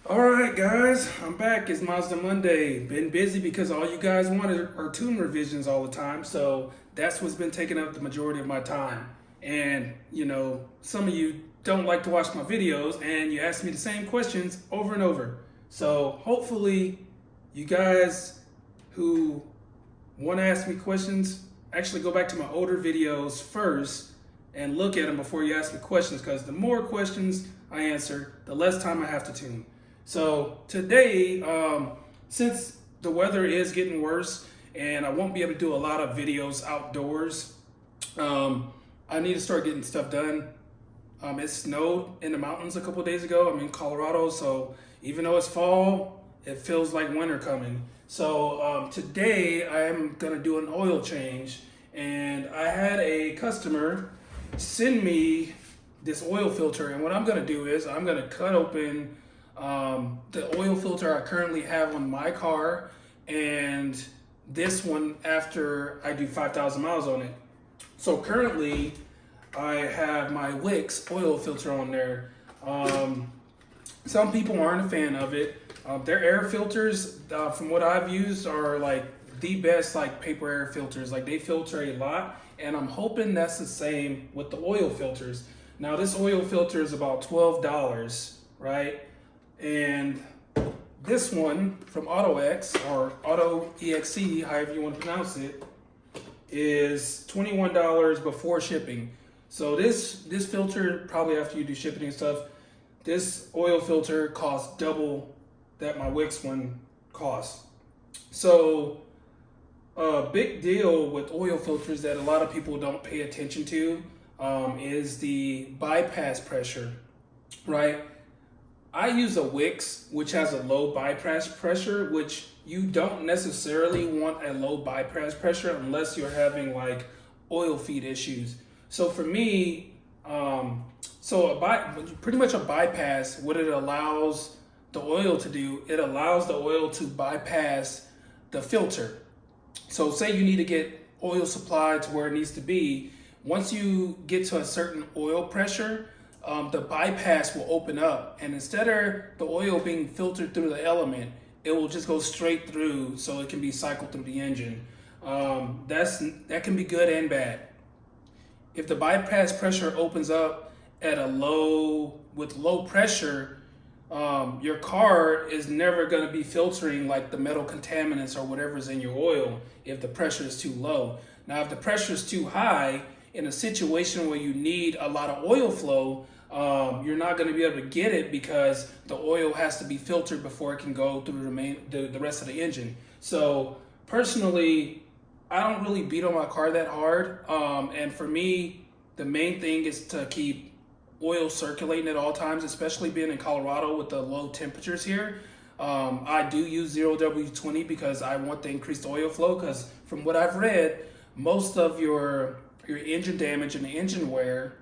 Alright guys, I'm back. It's Mazda Monday. Been busy because all you guys wanted are tune revisions all the time, so that's what's been taking up the majority of my time. And some of you don't like to watch my videos and you ask me the same questions over and over. So hopefully you guys who want to ask me questions actually go back to my older videos first and look at them before you ask me questions, because the more questions I answer, the less time I have to tune. So today, since the weather is getting worse and I won't be able to do a lot of videos outdoors, I need to start getting stuff done. It snowed in the mountains a couple days ago. I'm in Colorado, so even though it's fall, it feels like winter coming. So today I am gonna do an oil change, and I had a customer send me this oil filter, and what I'm gonna do is I'm gonna cut open the oil filter I currently have on my car and this one after I do 5,000 miles on it. So currently I have my Wix oil filter on there. Some people aren't a fan of it. Their air filters, from what I've used, are like the best like paper air filters. Like they filter a lot, and I'm hoping that's the same with the oil filters. Now this oil filter is about $12, right? And this one from AutoX, or Auto EXC, however you want to pronounce it, is $21 before shipping. So this filter, probably after you do shipping and stuff, this oil filter costs double that my Wix one costs. So a big deal with oil filters that a lot of people don't pay attention to is the bypass pressure, right? I use a Wix, which has a low bypass pressure, which you don't necessarily want a low bypass pressure unless you're having like oil feed issues. So for me, pretty much a bypass, what it allows the oil to do, it allows the oil to bypass the filter. So say you need to get oil supplied to where it needs to be. Once you get to a certain oil pressure, the bypass will open up, and instead of the oil being filtered through the element, it will just go straight through, so it can be cycled through the engine. That can be good and bad. If the bypass pressure opens up at with low pressure, your car is never going to be filtering like the metal contaminants or whatever's in your oil if the pressure is too low. Now, if the pressure is too high, in a situation where you need a lot of oil flow, you're not going to be able to get it because the oil has to be filtered before it can go through the rest of the engine. So personally, I don't really beat on my car that hard. And for me, the main thing is to keep oil circulating at all times, especially being in Colorado with the low temperatures here. I do use 0W20 because I want to increase the oil flow, because from what I've read, most of your engine damage and the engine wear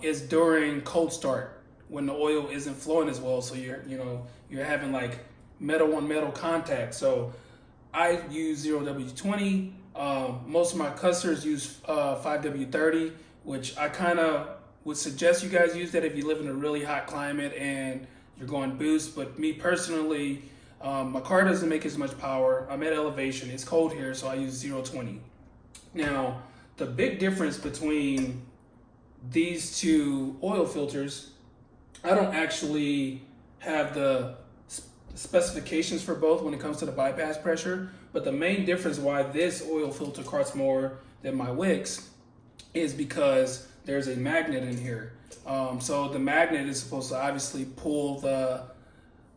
is during cold start, when the oil isn't flowing as well. So you're having like metal on metal contact. So I use 0W20. Most of my customers use 5W30, which I kind of would suggest you guys use that if you live in a really hot climate and you're going boost. But me personally, my car doesn't make as much power. I'm at elevation. It's cold here, so I use 0.20. Now, the big difference between these two oil filters, I don't actually have the specifications for both when it comes to the bypass pressure, but the main difference why this oil filter costs more than my Wix is because there's a magnet in here. So the magnet is supposed to obviously pull the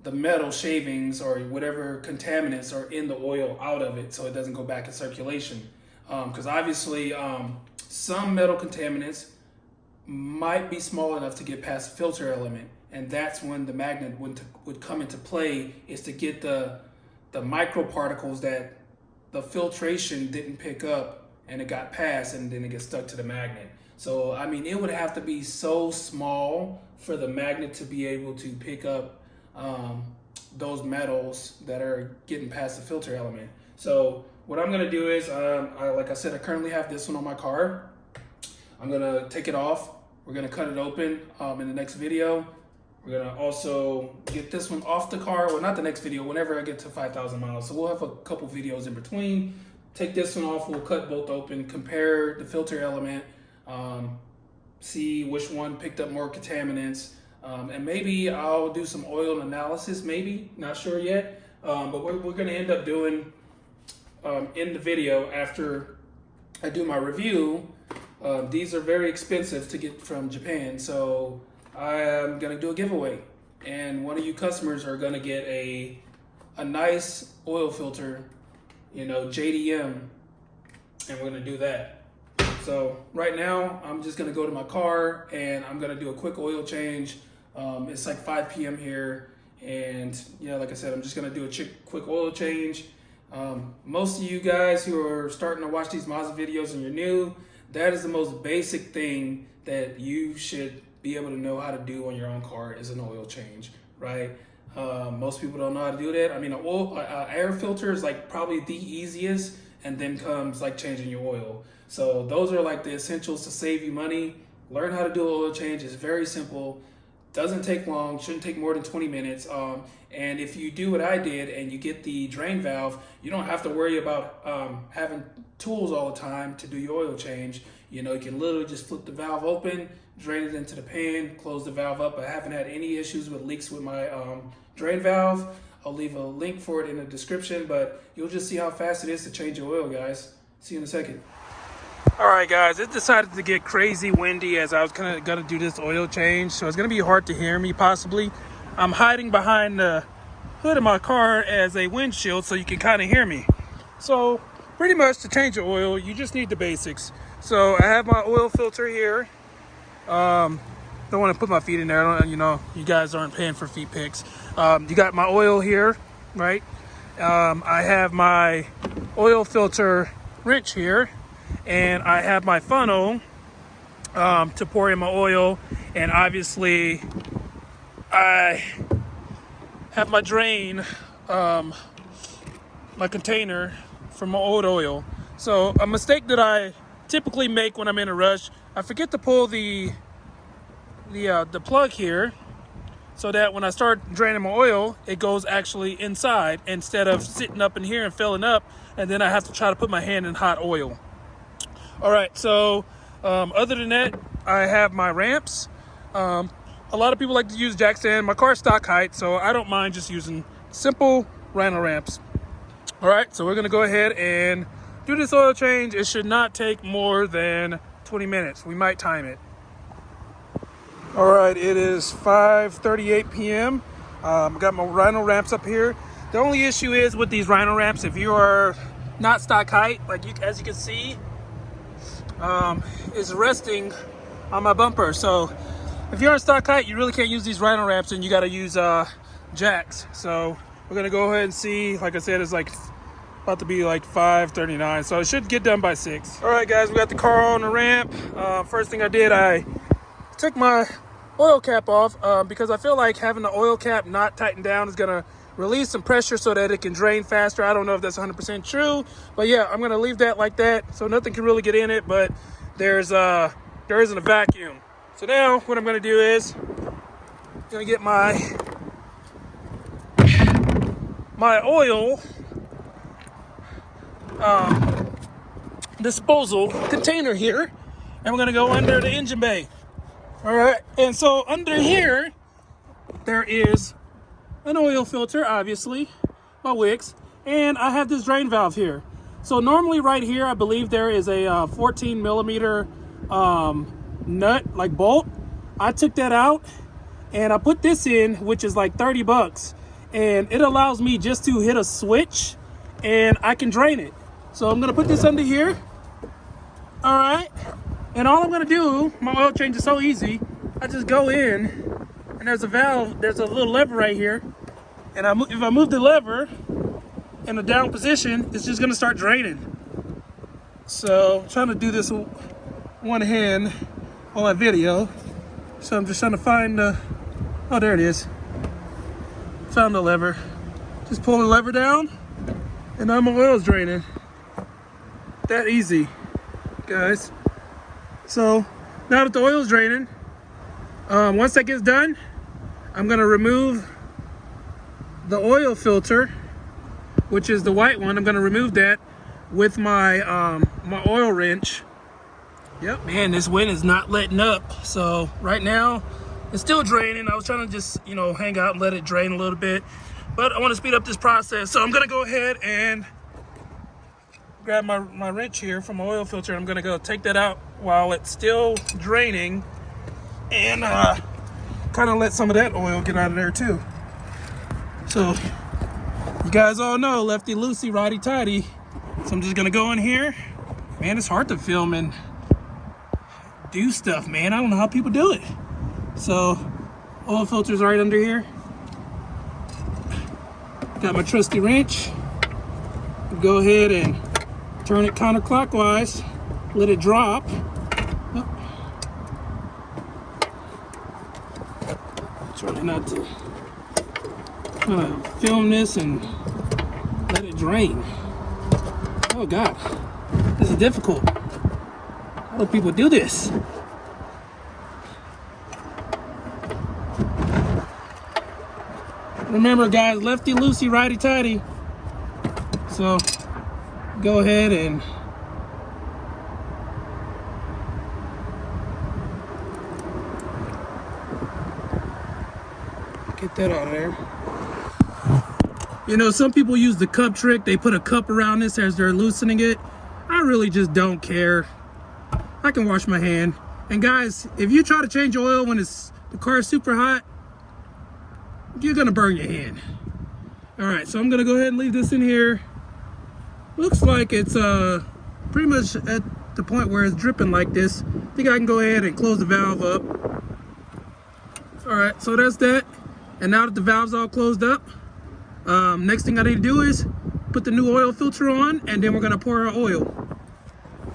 metal shavings or whatever contaminants are in the oil out of it, so it doesn't go back in circulation. Because obviously some metal contaminants might be small enough to get past the filter element, and that's when the magnet would come into play, is to get the microparticles that the filtration didn't pick up and it got past, and then it gets stuck to the magnet. So I mean, it would have to be so small for the magnet to be able to pick up those metals that are getting past the filter element. So what I'm gonna do is, like I said, I currently have this one on my car. I'm gonna take it off. We're gonna cut it open in the next video, We're gonna also get this one off the car. Well, not the next video, whenever I get to 5,000 miles. So we'll have a couple videos in between. Take this one off, we'll cut both open, compare the filter element, see which one picked up more contaminants, and maybe I'll do some oil analysis, maybe, not sure yet. But we're gonna end up doing in the video after I do my review. These are very expensive to get from Japan, so I'm gonna do a giveaway, and one of you customers are gonna get a nice oil filter, you know, JDM, and we're gonna do that. So right now, I'm just gonna go to my car and I'm gonna do a quick oil change. It's like 5 p.m. here, and yeah, like I said, I'm just gonna do a quick oil change. Most of you guys who are starting to watch these Mazda videos and you're new, that is the most basic thing that you should be able to know how to do on your own car is an oil change, right? Most people don't know how to do that. I mean, air filter is like probably the easiest, and then comes like changing your oil. So those are like the essentials to save you money. Learn how to do an oil change. It's very simple. Doesn't take long, shouldn't take more than 20 minutes. And if you do what I did and you get the drain valve, you don't have to worry about having tools all the time to do your oil change. You know, you can literally just flip the valve open, drain it into the pan, close the valve up. I haven't had any issues with leaks with my drain valve. I'll leave a link for it in the description, but you'll just see how fast it is to change your oil, guys. See you in a second. All right, guys, it decided to get crazy windy as I was kind of gonna do this oil change, so it's gonna be hard to hear me possibly. I'm hiding behind the hood of my car as a windshield so you can kind of hear me. So pretty much to change your oil, you just need the basics. So I have my oil filter here. Don't want to put my feet in there. I don't, you know, you guys aren't paying for feet pics. You got my oil here, right? I have my oil filter wrench here, and I have my funnel to pour in my oil, and obviously I have my drain, my container for my old oil. So a mistake that I typically make when I'm in a rush, I forget to pull the plug here, so that when I start draining my oil, it goes actually inside instead of sitting up in here and filling up, and then I have to try to put my hand in hot oil. All right, so other than that, I have my ramps. A lot of people like to use jack stand. My car's stock height, so I don't mind just using simple rhino ramps. All right, so we're gonna go ahead and do this oil change. It should not take more than 20 minutes. We might time it. All right, it is 5:38 p.m. Got my rhino ramps up here. The only issue is with these rhino ramps, if you are not stock height, like as you can see, is resting on my bumper. So if you're on stock height, you really can't use these rhino ramps, and you got to use jacks. So we're gonna go ahead and see. Like I said, it's like about to be like 5:39, so it should get done by 6. All right, guys, we got the car on the ramp. First thing I did, I took my oil cap off because I feel like having the oil cap not tightened down is gonna release some pressure so that it can drain faster. I don't know if that's 100% true, but yeah, I'm gonna leave that like that so nothing can really get in it, but there isn't a vacuum. So now what I'm gonna do is I'm gonna get my oil disposal container here, and we're gonna go under the engine bay. All right, and so under here there is an oil filter, obviously, my wicks, and I have this drain valve here. So normally right here, I believe there is a 14 millimeter nut, like bolt. I took that out and I put this in, which is like 30 bucks, and it allows me just to hit a switch and I can drain it. So I'm gonna put this under here. All right, and all I'm gonna do, my oil change is so easy. I just go in, and there's a valve, there's a little lever right here, and if I move the lever in a down position, it's just gonna start draining. So I'm trying to do this with one hand on my video. So I'm just trying to find the, oh, there it is. Found the lever. Just pull the lever down, and now my oil's draining. That easy, guys. So now that the oil's draining, once that gets done, I'm gonna remove the oil filter, which is the white one. I'm gonna remove that with my my oil wrench. Yep, man, this wind is not letting up. So right now, it's still draining. I was trying to just, you know, hang out and let it drain a little bit, but I want to speed up this process. So I'm gonna go ahead and grab my wrench here from my oil filter. I'm gonna go take that out while it's still draining, and kind of let some of that oil get out of there too. So you guys all know lefty loosey, righty tighty. So I'm just gonna go in here. Man, it's hard to film and do stuff, man. I don't know how people do it. So oil filter's right under here. Got my trusty wrench. Go ahead and turn it counterclockwise. Let it drop. Oh. Try not to kind of film this and let it drain. Oh God, this is difficult. How do people do this? Remember guys, lefty loosey, righty tighty. So go ahead and get that out of there. You know, some people use the cup trick. They put a cup around this as they're loosening it. I really just don't care. I can wash my hand. And guys, if you try to change oil when the car is super hot, you're gonna burn your hand. All right, so I'm gonna go ahead and leave this in here. Looks like it's pretty much at the point where it's dripping like this. I think I can go ahead and close the valve up. All right, so that's that. And now that the valve's all closed up, next thing I need to do is put the new oil filter on, and then we're gonna pour our oil.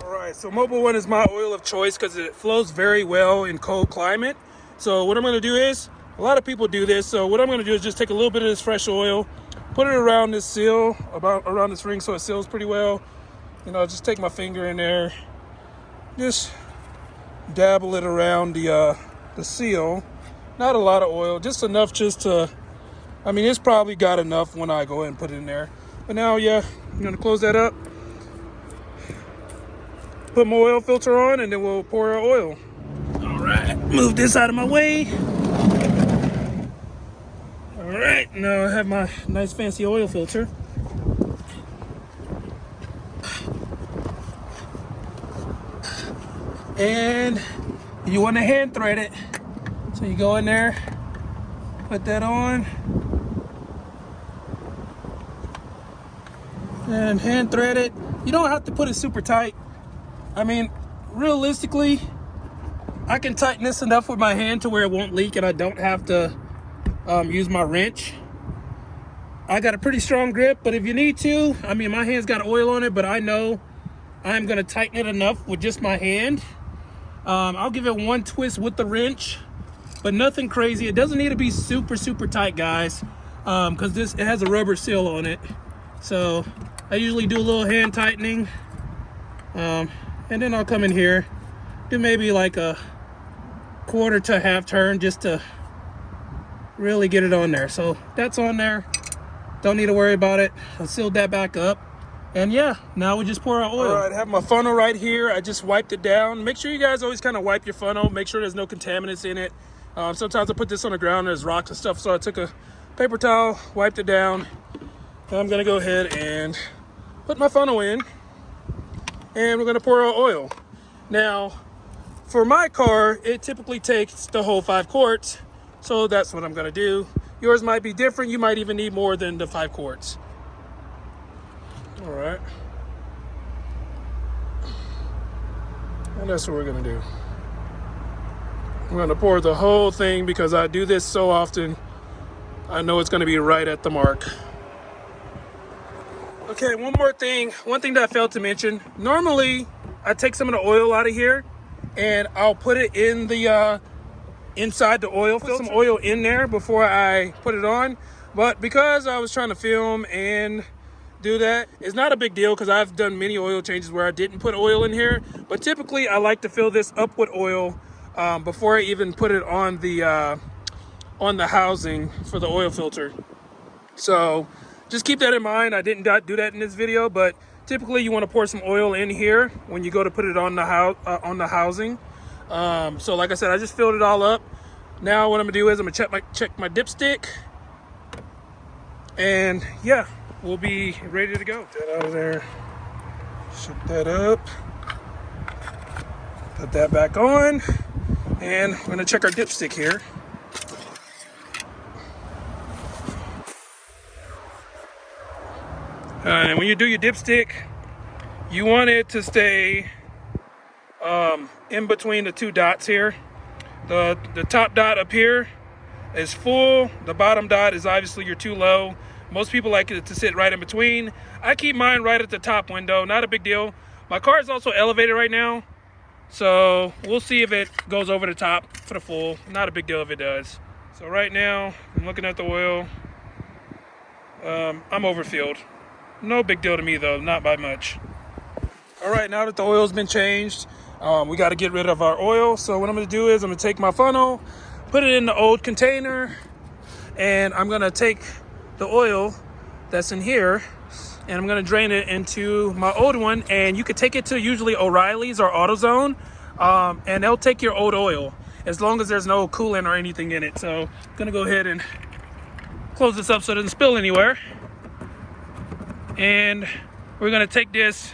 All right, so Mobil 1 is my oil of choice because it flows very well in cold climate. So what I'm gonna do is, a lot of people do this, so what I'm gonna do is just take a little bit of this fresh oil, put it around this seal, around this ring so it seals pretty well. You know, just take my finger in there, just dabble it around the seal. Not a lot of oil, just enough just to, I mean, it's probably got enough when I go ahead and put it in there. But now, yeah, I'm gonna close that up, put my oil filter on, and then we'll pour our oil. All right, move this out of my way. All right, now I have my nice fancy oil filter. And you want to hand thread it. So you go in there, put that on, and hand thread it. You don't have to put it super tight. I mean, realistically, I can tighten this enough with my hand to where it won't leak and I don't have to use my wrench. I got a pretty strong grip, but if you need to, I mean, my hand's got oil on it, but I know I'm gonna tighten it enough with just my hand. I'll give it one twist with the wrench, but nothing crazy. It doesn't need to be super, super tight, guys, because it has a rubber seal on it. So I usually do a little hand tightening, and then I'll come in here, do maybe like a quarter to half turn just to really get it on there. So that's on there. Don't need to worry about it. I sealed that back up. And yeah, now we just pour our oil. All right, I have my funnel right here. I just wiped it down. Make sure you guys always kind of wipe your funnel. Make sure there's no contaminants in it. Sometimes I put this on the ground, there's rocks and stuff. So I took a paper towel, wiped it down. And I'm gonna go ahead and put my funnel in. And we're gonna pour our oil. Now, for my car, it typically takes the whole 5 quarts. So that's what I'm gonna do. Yours might be different. You might even need more than the 5 quarts. All right. And that's what we're gonna do. I'm gonna pour the whole thing because I do this so often. I know it's gonna be right at the mark. Okay, one more thing. One thing that I failed to mention. Normally, I take some of the oil out of here and I'll put it in the inside the oil filter. Put some oil in there before I put it on. But because I was trying to film and do that, it's not a big deal because I've done many oil changes where I didn't put oil in here. But typically I like to fill this up with oil before I even put it on the on the housing for the oil filter. So just keep that in mind. I didn't do that in this video, but typically you want to pour some oil in here when you go to put it on the housing. So like I said, I just filled it all up. Now what I'm gonna do is I'm gonna check my dipstick, and yeah, we'll be ready to go. Get that out of there. Shut that up. Put that back on, and we're gonna check our dipstick here. And when you do your dipstick, you want it to stay in between the two dots here. The top dot up here is full. The bottom dot is obviously you're too low. Most people like it to sit right in between. I keep mine right at the top window. Not a big deal. My car is also elevated right now, so we'll see if it goes over the top for the full. Not a big deal if it does. So right now, I'm looking at the oil. I'm overfilled. No big deal to me though, not by much. All right, now that the oil's been changed, we got to get rid of our oil. So what I'm going to do is I'm going to take my funnel, put it in the old container, and I'm going to take the oil that's in here, and I'm going to drain it into my old one. And you could take it to usually O'Reilly's or AutoZone, and they'll take your old oil as long as there's no coolant or anything in it. So I'm going to go ahead and close this up so it doesn't spill anywhere. And we're going to take this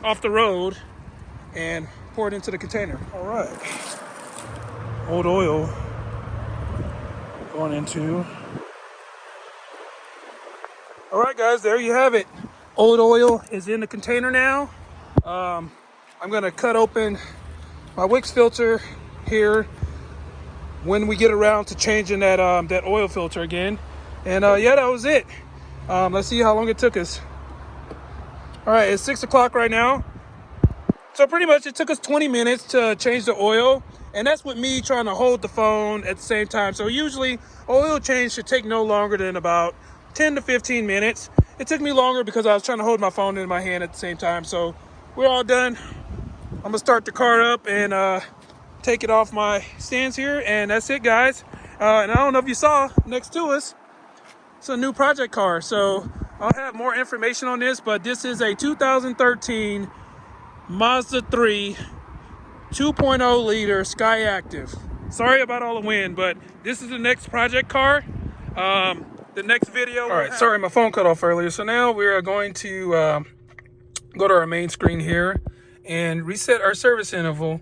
off the road and pour it into the container. All right, old oil going into. All right, guys, there you have it. Old oil is in the container now. I'm gonna cut open my Wix filter here when we get around to changing that that oil filter again. And yeah, that was it. Let's see how long it took us. All right, it's 6 o'clock right now. So pretty much it took us 20 minutes to change the oil. And that's with me trying to hold the phone at the same time. So usually oil change should take no longer than about 10 to 15 minutes. It took me longer because I was trying to hold my phone in my hand at the same time. So we're all done. I'm gonna start the car up and take it off my stands here. And that's it, guys. And I don't know if you saw next to us, it's a new project car. So I'll have more information on this, but this is a 2013 Mazda 3 2.0 liter Sky Active. Sorry about all the wind, but this is the next project car. The next video. All right, sorry, my phone cut off earlier. So now we are going to go to our main screen here and reset our service interval.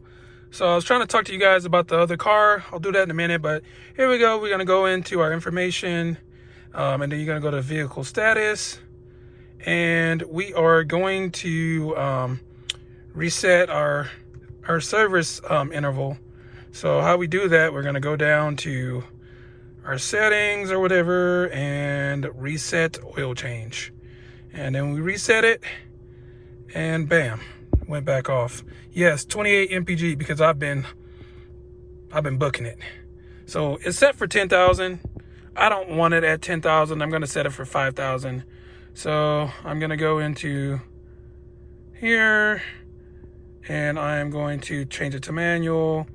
So I was trying to talk to you guys about the other car. I'll do that in a minute, but here we go. We're gonna go into our information. And then you're going to go to vehicle status, and we are going to reset our service interval. So how we do that, we're going to go down to our settings or whatever and reset oil change. And then we reset it, and bam, went back off. Yes, 28 mpg because I've been booking it. So it's set for 10,000. I don't want it at 10,000. I'm going to set it for 5,000. So I'm going to go into here and I'm going to change it to manual.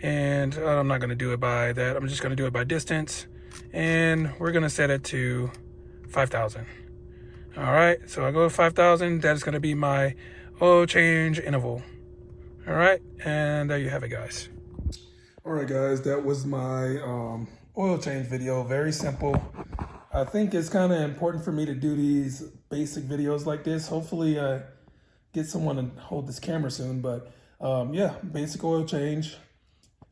And I'm not going to do it by that. I'm just going to do it by distance. And we're going to set it to 5,000. All right. So I go to 5,000. That is going to be my oil change interval. All right. And there you have it, guys. All right, guys. That was my oil change video. Very simple. I think it's kind of important for me to do these basic videos like this. Hopefully get someone to hold this camera soon, but yeah, basic oil change.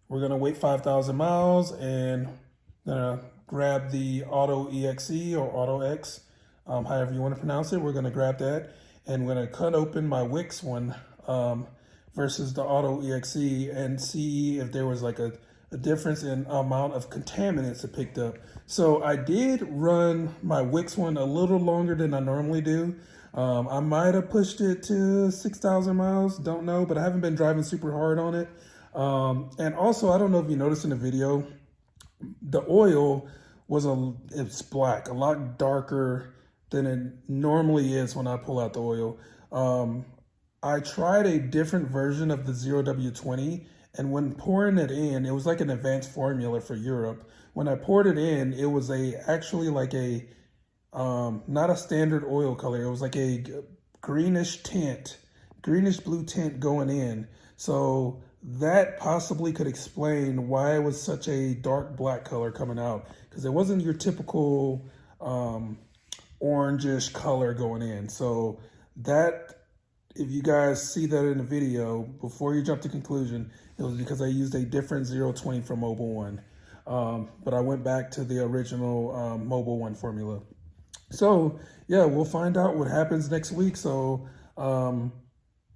We're gonna wait 5,000 miles and gonna grab the Auto EXE or Auto X, however you want to pronounce it. We're gonna grab that and we're gonna cut open my Wix one versus the Auto EXE and see if there was like a difference in amount of contaminants it picked up. So I did run my Wix one a little longer than I normally do. I might have pushed it to 6,000 miles, don't know, but I haven't been driving super hard on it. And also, I don't know if you noticed in the video, the oil it's black, a lot darker than it normally is when I pull out the oil. I tried a different version of the 0W20 And when pouring it in, it was like an advanced formula for Europe. When I poured it in, it was actually like a not a standard oil color. It was like a greenish tint, greenish blue tint going in. So that possibly could explain why it was such a dark black color coming out, because it wasn't your typical orangish color going in. So that, if you guys see that in the video, before you jump to conclusion, it was because I used a different 020 from Mobil 1. But I went back to the original Mobil 1 formula. So yeah, we'll find out what happens next week. So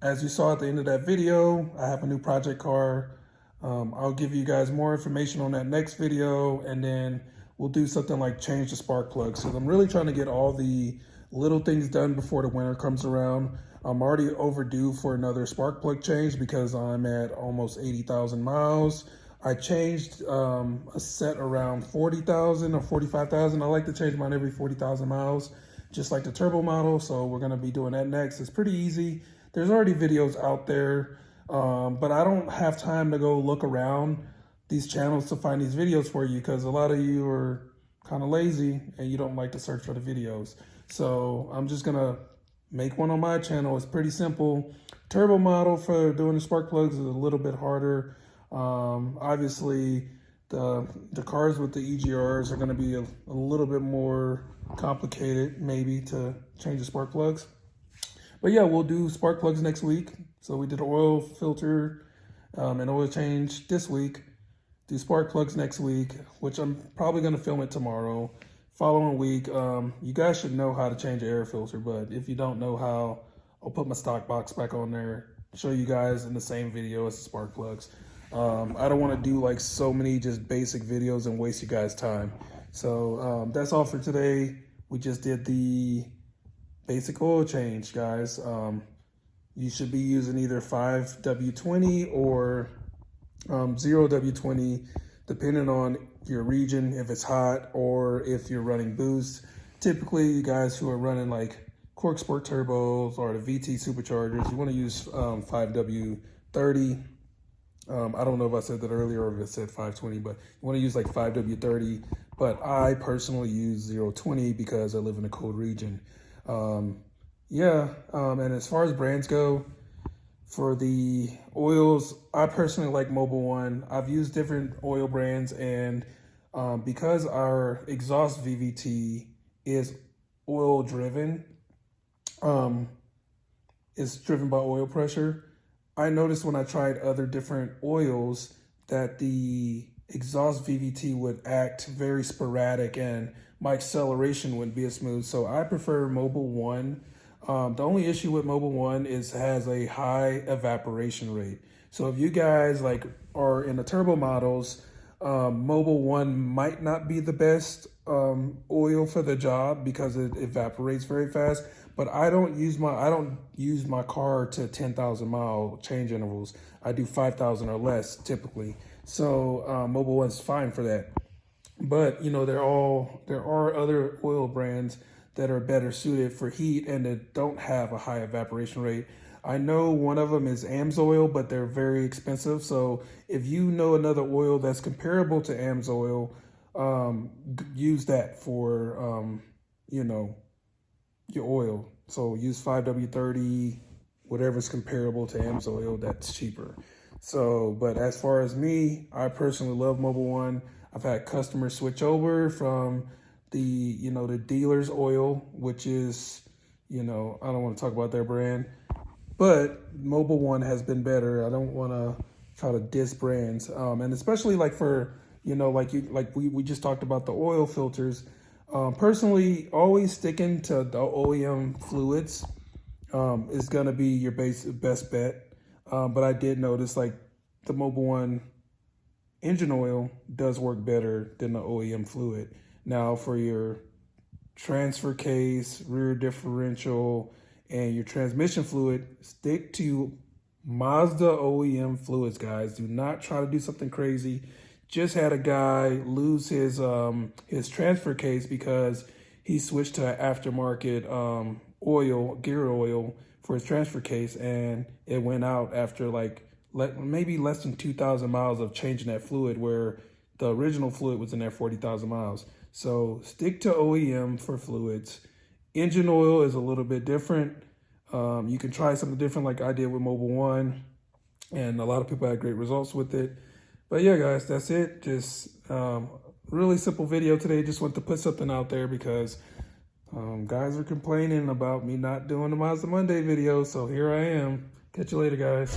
as you saw at the end of that video, I have a new project car. I'll give you guys more information on that next video, and then we'll do something like change the spark plugs. So I'm really trying to get all the little things done before the winter comes around. I'm already overdue for another spark plug change because I'm at almost 80,000 miles. I changed a set around 40,000 or 45,000. I like to change mine every 40,000 miles, just like the turbo model. So we're gonna be doing that next. It's pretty easy. There's already videos out there, but I don't have time to go look around these channels to find these videos for you, because a lot of you are kind of lazy and you don't like to search for the videos. So I'm just gonna make one on my channel. It's pretty simple. Turbo model for doing the spark plugs is a little bit harder. Obviously the cars with the EGRs are going to be a little bit more complicated maybe to change the spark plugs. But yeah, we'll do spark plugs next week. So we did oil filter and oil change this week. Do spark plugs next week, which I'm probably going to film it tomorrow. Following week, you guys should know how to change an air filter, but if you don't know how, I'll put my stock box back on there, show you guys in the same video as the spark plugs. I don't want to do like so many just basic videos and waste you guys' time. So that's all for today. We just did the basic oil change, guys. You should be using either 5W20 or 0W20, depending on your region, if it's hot or if you're running boost. Typically, you guys who are running like Cork Sport turbos or the VT superchargers, you want to use 5W30. I don't know if I said that earlier or if it said 520, but you want to use like 5W30. But I personally use 020 because I live in a cold region. And as far as brands go, for the oils, I personally like Mobil 1. I've used different oil brands, and because our exhaust VVT is oil driven, it's driven by oil pressure. I noticed when I tried other different oils that the exhaust VVT would act very sporadic and my acceleration wouldn't be as smooth. So I prefer Mobil 1. The only issue with Mobil 1 is it has a high evaporation rate. So if you guys like are in the turbo models, Mobil 1 might not be the best oil for the job because it evaporates very fast. But I don't use my car to 10,000 mile change intervals. I do 5,000 or less typically. So Mobil 1's fine for that. But you know, there are other oil brands that are better suited for heat and that don't have a high evaporation rate. I know one of them is AMSOIL, but they're very expensive. So if you know another oil that's comparable to AMSOIL, use that for your oil. So use 5W30, whatever's comparable to AMSOIL that's cheaper. So, but as far as me, I personally love Mobil 1. I've had customers switch over from the dealer's oil, which is, I don't want to talk about their brand, but Mobil 1 has been better. I don't want to try to diss brands. And especially like for, we just talked about the oil filters. Personally, always sticking to the OEM fluids is going to be your best bet. But I did notice like the Mobil 1 engine oil does work better than the OEM fluid. Now for your transfer case, rear differential, and your transmission fluid, stick to Mazda OEM fluids, guys. Do not try to do something crazy. Just had a guy lose his transfer case because he switched to an aftermarket gear oil for his transfer case, and it went out after like maybe less than 2,000 miles of changing that fluid, where the original fluid was in there 40,000 miles. So stick to OEM for fluids. Engine oil is a little bit different. You can try something different like I did with Mobil 1, and a lot of people had great results with it. But yeah, guys, that's it. Just really simple video today. Just want to put something out there because guys are complaining about me not doing the Mazda Monday video. So here I am. Catch you later, guys.